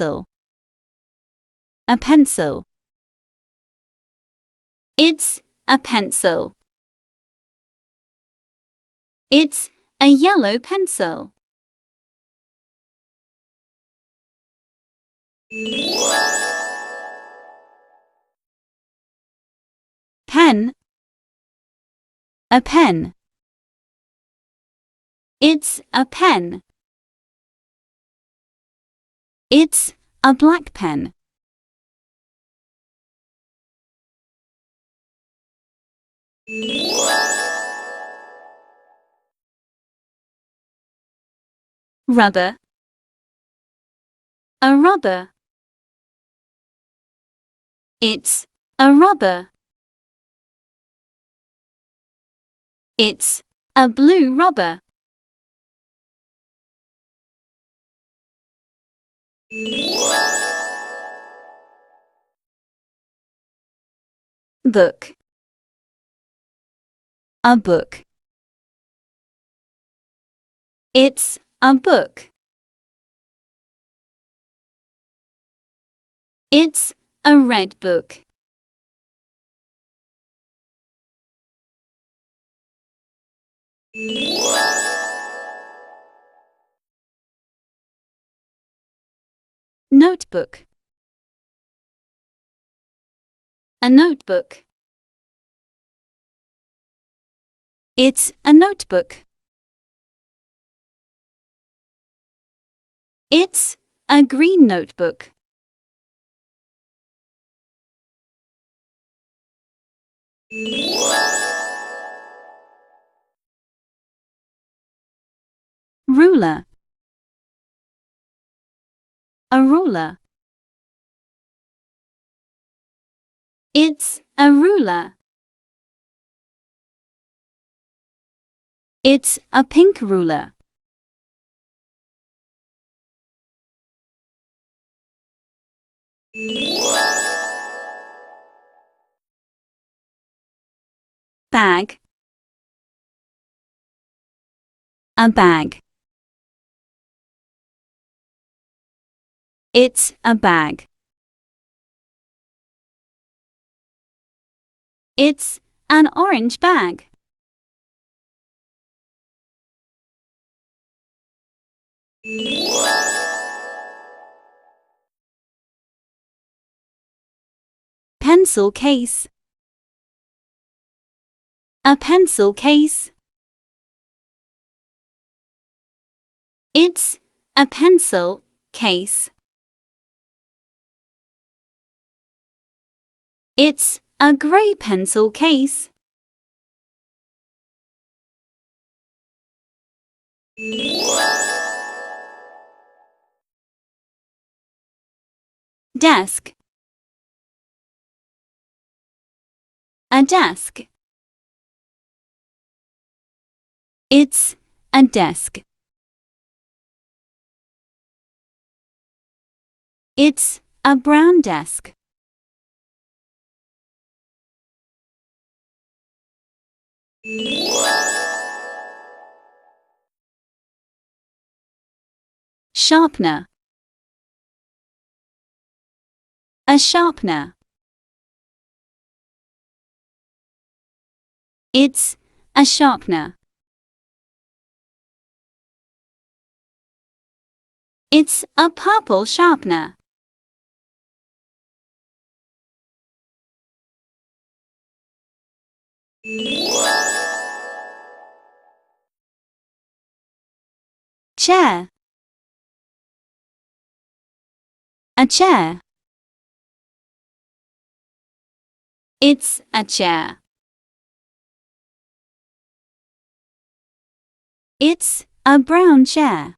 pencil. A pencil. It's a pencil. It's a yellow pencil. Pen. A pen. It's a pen. It's a black pen. Rubber. A rubber. It's a rubber. It's a blue rubber. Book. A book. It's a book. It's a red book. Notebook. A notebook. It's a notebook. It's a green notebook. Ruler. A ruler. It's a ruler. It's a pink ruler. Bag. A bag. It's a bag. It's an orange bag. Pencil case. A pencil case. It's a pencil case. It's a grey pencil case. Desk. A desk. It's a desk. It's a brown desk. Sharpener. A sharpener. It's a sharpener. It's a purple sharpener. Chair. A chair. It's a chair. It's a brown chair.